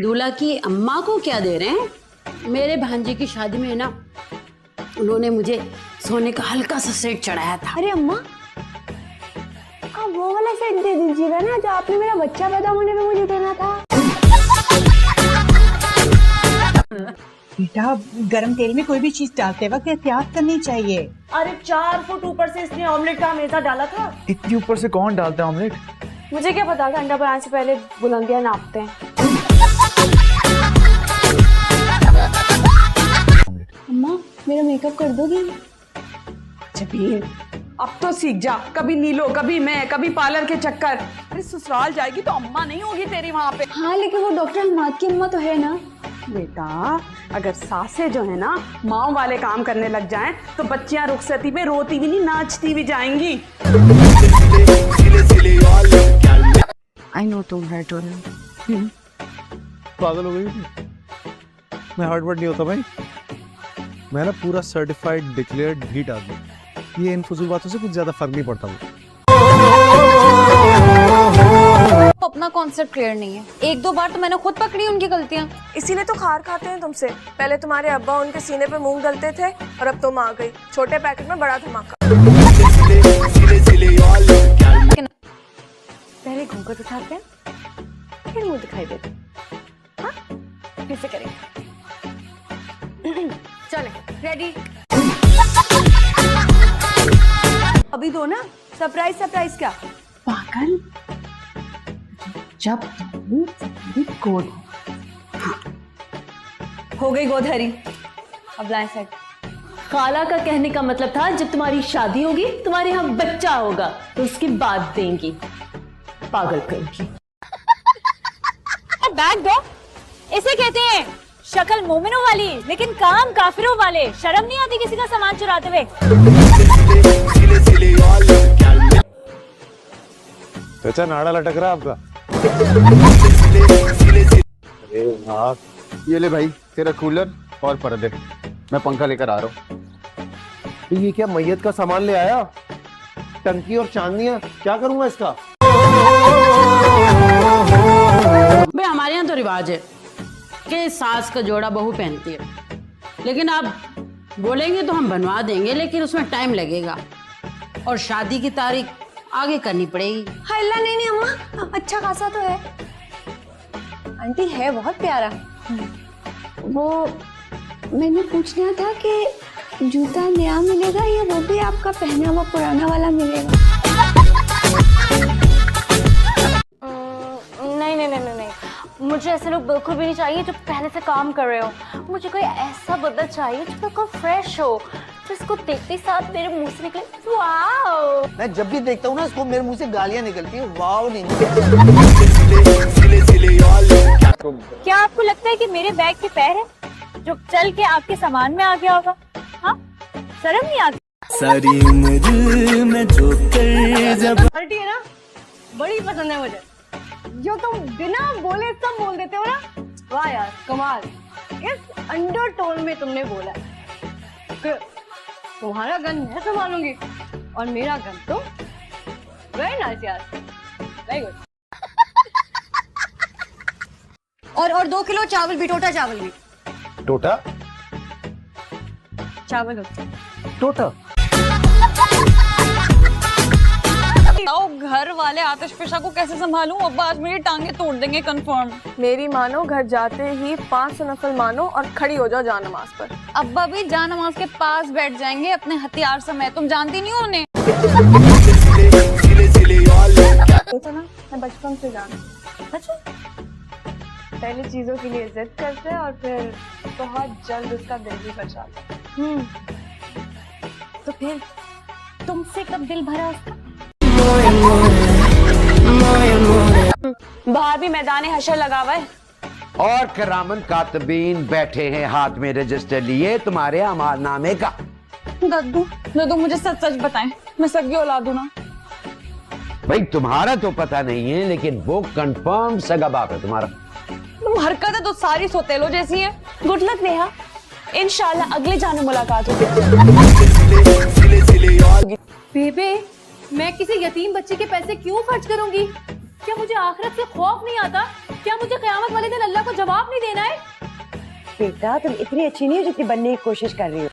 दूल्हा की अम्मा को क्या दे रहे हैं? मेरे भांजे की शादी में ना उन्होंने मुझे सोने का हल्का सा सेट चढ़ाया था। अरे अम्मा, आप वो वाला सेट दे दीजिएगा ना जो आपने मेरा बच्चा पैदा होने पे मुझे देना था। बेटा, गरम तेल में कोई भी चीज डालते वक्त एहतियात करनी चाहिए। अरे 4 फुट ऊपर से इसने ऑमलेट का हमेशा डाला था। इतनी ऊपर से कौन डालता है ऑमलेट? मुझे क्या पता था, अंडा बनाने से पहले बुलंदियां नापते हैं। अम्मा, मेरा मेकअप कर दोगी? जबीन, अब तो सीख जा। कभी नीलो, कभी मैं, कभी पार्लर के चक्कर। अरे ससुराल जाएगी तो अम्मा नहीं होगी तेरी वहाँ पे। हाँ, लेकिन वो डॉक्टर हमाद की अम्मा तो है ना। बेटा, अगर सासें जो है ना माँ वाले काम करने लग जाएं तो बच्चियां रुखसती पे रोती भी नहीं, नाचती भी जाएंगी। आई नो तुम हर्ट हो रहे हो। पागल हो गई? मैं हर्ट वर्ट नहीं होता भाई। मैं ना पूरा सर्टिफाइड डिक्लेयर्ड हीट आदमी। ये इन फजूल बातों से कुछ ज्यादा फर्क नहीं पड़ता मुझे। अपना कॉन्सेप्ट क्लियर नहीं है। 1-2 बार तो मैंने खुद पकड़ी उनकी गलतियां। इसीलिए तो खार खाते हैं तुमसे। पहले तुम्हारे अब्बा उनके सीने पे मूंग गलते थे और अब तुम आ गई छोटे पैकेट में बड़ा धमाका। पहले घूंघट उठाते हैं, फिर मुंह दिखाई देते हैं। हाँ, फिर से करेंगे। चले, रेडी? अभी दो ना। सरप्राइज सरप्राइज क्या? पागल, जब गोद हो गई गोधरी। अब लाइन सेट। खाला का कहने का मतलब था जब तुम्हारी शादी होगी, तुम्हारे यहाँ बच्चा होगा तो उसके बाद देंगी। पागल करेंगी। बैग दो। इसे कहते हैं शक्ल मोमिनों वाली लेकिन काम काफिरों वाले। शर्म नहीं आती किसी का सामान चुराते हुए? चाचा, नाड़ा लटक रहा है आपका। अरे यार, ये ले भाई तेरा कूलर और पर्दे, मैं पंखा लेकर आ रहा हूँ। ये क्या मैयत का सामान ले आया? टंकी और चांदनियां, क्या करूंगा इसका? भाई हमारे यहाँ तो रिवाज है कि सास का जोड़ा बहू पहनती है, लेकिन आप बोलेंगे तो हम बनवा देंगे, लेकिन उसमें टाइम लगेगा और शादी की तारीख आगे करनी पड़ेगी। हल्ला नहीं अम्मा, अच्छा खासा तो है। आंटी है बहुत प्यारा। वो मैंने पूछना था कि जूता नया मिलेगा या वो भी आपका पहना हुआ पुराना वाला मिलेगा? नहीं, मुझे ऐसे लोग बिल्कुल भी नहीं चाहिए जो पहले से काम कर रहे हो। मुझे कोई ऐसा बदल चाहिए जो बिल्कुल फ्रेश हो, तो इसको देखते साथ मेरे मुंह से निकले वाओ। मैं जब भी देखता हूँ ना इसको, मेरे मुंह से गालियां निकलती है। वाओ नहीं। क्या आपको लगता है कि मेरे बैग के पैर है जो चल के आपके सामान में आ गया होगा? हाँ, शर्म नहीं आती? सारी उम्र में जो कर जब आंटी है ना, बड़ी पसंद है मुझे। जो तुम बिना बोले सब बोल देते हो ना, वाह यार कमाल। इस अंडरटोन में तुमने बोला कि तुम्हारा गन मैं संभालूंगी और मेरा गन तुम। वेरी नाइस यार, वेरी गुड। और 2 किलो चावल भी, टोटा चावल भी। टोटा चावल टोटा। घर वाले आतिश पेशा को कैसे संभालूं? अब्बा आज मेरी टांगे तोड़ देंगे कंफर्म। मेरी मानो घर जाते ही 5 नफल मानो और खड़ी हो जाओ जान नमाज पर। अब्बा भी जान नमाज के पास बैठ जाएंगे अपने हथियार समेत। तुम जानती नहीं हो उन्हें? तो ना मैं बचपन से जानती। अच्छा, पहले चीजों के लिए जिद करते हैं और फिर बहुत जल्द उसका दिल भी बच जाता है। तो फिर तुमसे कब दिल भरा उसका? बाहर भी मैदान हशर लगा हुआ है और करामन कातबीन बैठे हैं हाथ में रजिस्टर लिए तुम्हारे अमालनामे का। दादू मुझे सच सच बताएं, मैं सगी औलाद हूं ना? भाई तुम्हारा तो पता नहीं है, लेकिन वो कंफर्म सगा बाप है तुम्हारा। तुम हरकतें तो सारी सोतेलो जैसी है। गुड लक नेहा, इंशाल्लाह अगले जाने मुलाकात होगी। बेबे, मैं किसी यतीम बच्चे के पैसे क्यों खर्च करूंगी? क्या मुझे आखिरत से खौफ नहीं आता? क्या मुझे क़यामत वाले दिन अल्लाह को जवाब बेटा तुम इतनी अच्छी नहीं हो जितनी बनने की कोशिश कर रही हो।